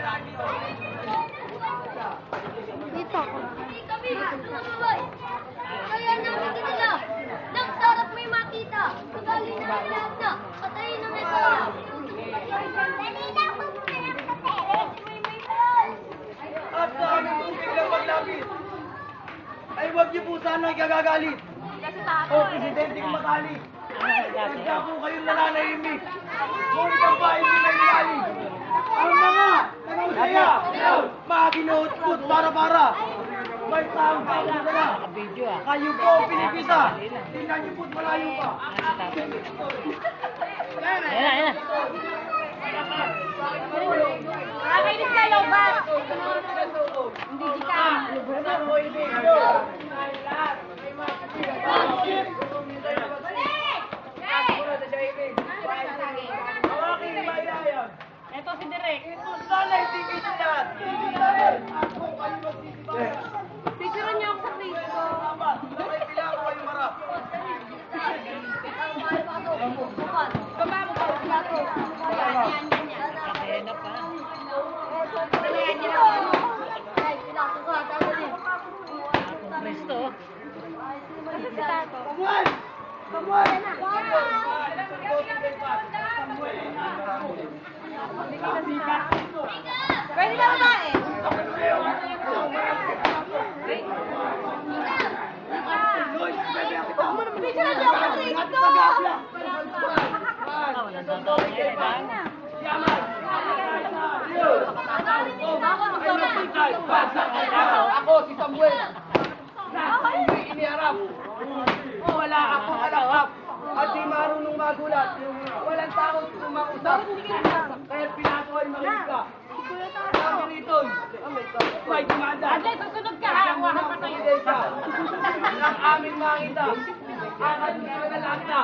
Dito ako. Kaya nakita nila. Nang sarap may makita. Kagali na ang lahat na. Patayin na may sarap. Dali na ako pumarap sa teres. May parol. At sa aming tubig lang maglapit. Ay huwag niyo po sana ikagagalit. O presidente kumakalit. Kaya po kayong nananahimik. Ngunit ang bahay nyo na ilalim. Ang mga nangusaya, mga ginuhot-hot para-para. May taong kausap na. Kayo po ang pinipisa. Tingnan niyo po't malayo pa. Ayan. Nakakainis ka, Lobat. Hindi ka. Ito si Direk. Ito sana itigil lahat. Ako kayo magsisibayan. Picturean niyo ako sa Facebook. Tama. Sabay kailangan ko kayo marap. Nakahenap ka. Akong presto. Samuel! Samuel! Pwede na ba eh? Picture na ako sa ito! Walang tatawa ngayon. Ako si Samuel. Hindi iniharap. Wala akong alakap. At di marunong magulat. Walang takot kumausap. Kaya pinato ay makinig ka. Sabi nito, may dumanda. Adlay, susunod ka ha. Hawakan pa tayo. Ang aming makita. Ang aming nalakta.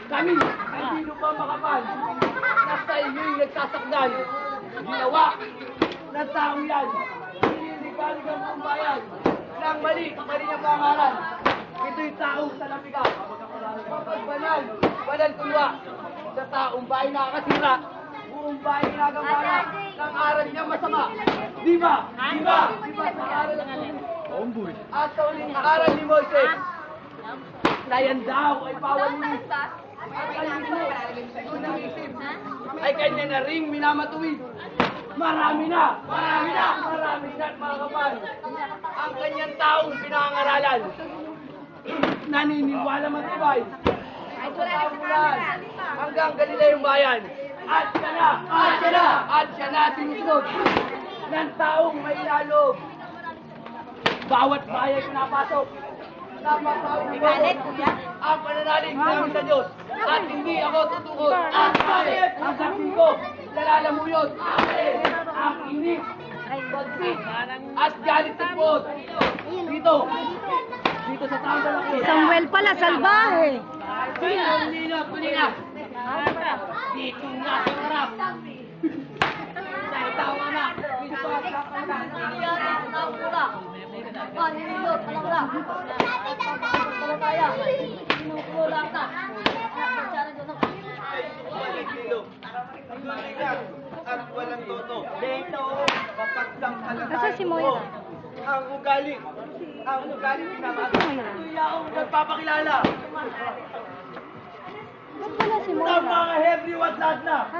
Kami, hindi pa makapal. Nasa inyo'y nagsasakdan. Ginawa ng tao yan. Hiniligalig ang buong bayan. Nang mali niyang pangalan. Ito'y taong salapiga. Banal, banal kulwa. Sa taong bayan nakakasira. Buong bayan nagambala. Nang aral niya masama. Di ba? Di ba? Di ba sa aral ng at sa uling aral ni Moises? Na yan daw ay bawal ni at ang isip ay kanya na ring minamatuwid. Marami na mga kapal ang kanyang taong pinangaralan. Naniniwala matibay sa bulan hanggang Galileong bayan. At siya na sinusunod ng taong may lalog. Bawat bayan pinapasok. Galit, kuya? Ang pananalig namin sa Diyos at hindi ako tutukod. Ang bakit? Ang sabi ko, nalalamuyot. Ang inip, pagsit, at galit sa puot. Dito sa taong lalaki. Samuel pala, salbahe. Kunina. Dito nga sa harap. Dahil taong anak. Dito at at walang toto. Dito, kapagsamkalan Nasa si Moira? Ang ugali pinamahal. Kaya akong nagpapakilala. Ba't wala si Sa Moira? mga heavyweight lahat na. Ha?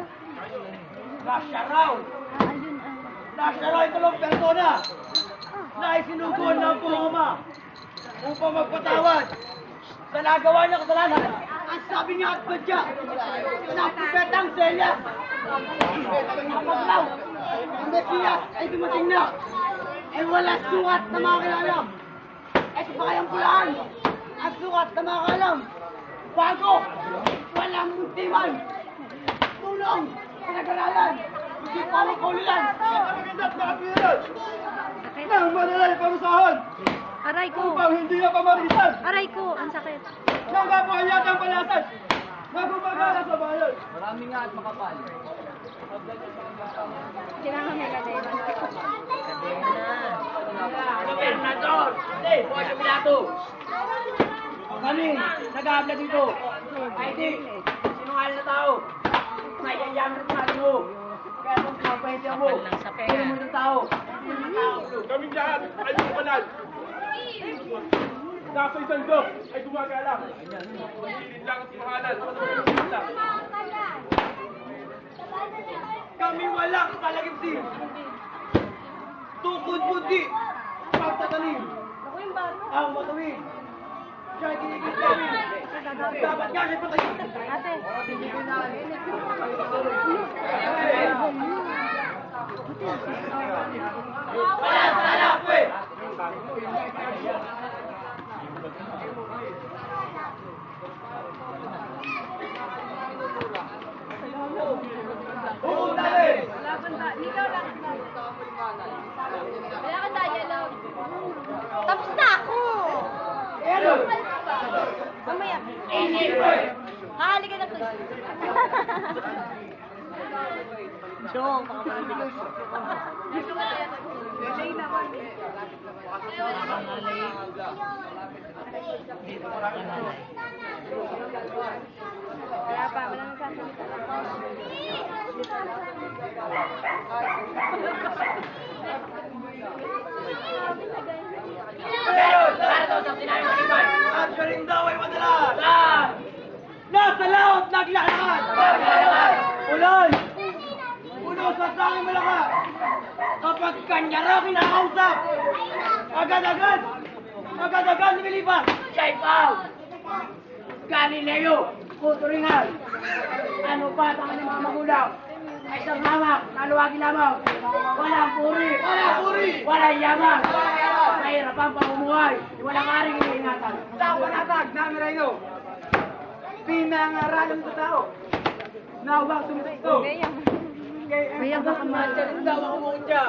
Nasya raw. Ayun. Nasya raw ito lang persona. Na isinugon ng pangama upang magpatawad sa nagawa niya kasalanan. Ang sabi niya at badya na propetang Celia. Kapag daw, ang Mesiyas ay dumating na. Ay wala sukat na makakalam. Ito pa kayang pulaan. Ang sukat na makakalam. Bago, walang muntiman. Tulong, pinag-aralan. Hindi pa makulilan. Magandang pakapilan. Nang manalay parusahan. Aray ko. Upang hindi na pamarisan. Aray ko. Ang sakit. Nang kapahayatang palasan. Magumagala sa bayan. Marami nga at makapal. Kailangan may kadena. Gobernador! Hindi, Boyo Pilato! Kami, nag-aabla dito. Ay di, sinungaling na tao. May yayaman at mali mo. Kaya kung sabay naintindihan mo. Kapal lang sa pera. Sino mo ng tao? Kaming lahat ay lumanan. Nasa isang Diyos ay gumagala. Hilid lang ang pangalan. Hilid lang. Kami walang kalagimsin. Tukod buti. Pagtatanim. Ang matuwid. Siya ay ginigit namin. Dapat nga siya patayin. Ate. Wala po eh. Dali! Wala ka dialogue. Tapos na ako! Pero, Mamaya. eh. Halika na to. Chong, baka malabigas. Pangalay. Dito ka pangalay. Wala pa, wala nagsasalita. Meron! At siya rin daw ay madalas! Nasa laot naglakad! Ulan! Uno sa sanging malakas! Kapag kanya raw kinakausap! Agad-agad! Agad-agad nililipas! Siya'y pao! Galileo! Kuturingan! Ano pa sa kanyang mga magulang? Ay isang hamak, naluwagin lamang. Walang puri! Walang puri! Walang yaman! Mahirap ang pamumuhay. Walang aring iniingatan. Sa panatag namin rayo. Pinangaralan sa tao. Nawang sumito. Mayang baka Ang daw ako mo siya.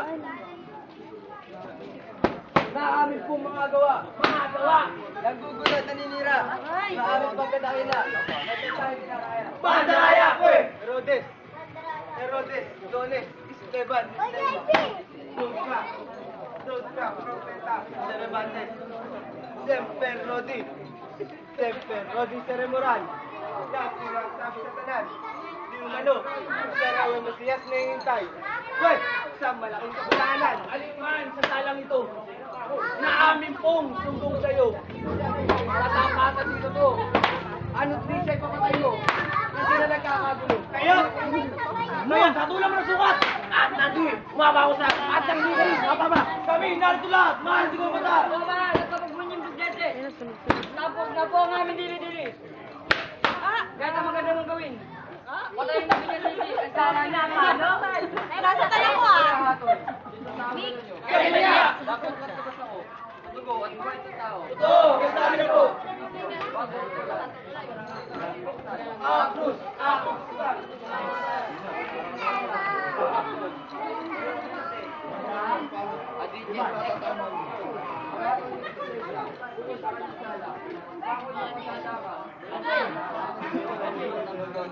Na amin pong mga gawa. Mga gawa! Naggugulat naninira. Sa aming pagkadakila. Pandalaya ko eh! Herodes, Dones, Esteban, Dulca, Profeta, Cervantes, Semper Rodi, Ceremoral, Dati lang sabi sa tanan, di umano, saraw ang Masiyas na hintay. Wait, sa malaking kapulanan, alikman sa talang ito, na amin pong sumbong sa'yo. Tatapatan dito to. Ano't di siya'y papatay mo? Hindi na nagkakagulo. Kaya, katulang mo ng sukat! At nandi, umaba ko sa at ang hindi mapapa. Kami, narito lahat, mahal di ko mata. Oo ba, nagpapagbunin yung busyete. Tapos na po ang aming dili-dili. Kahit ang maganda mong gawin. Patayin namin yung dili. Ang sarang na, paano? Nasa tayo ko ah. Kaya! Dapat matabas ako. Tugo, at buhay ng tao. Ito, ganda na po. Cruz,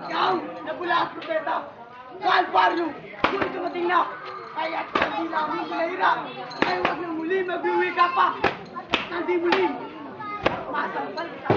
Ikaw, nabula ang propeta. Kalbaryo, ngunit dumating na. Kaya hindi namin pinahirap. Ay huwag nang muli mag-uwi ka pa. Hindi muli. Masampal kita.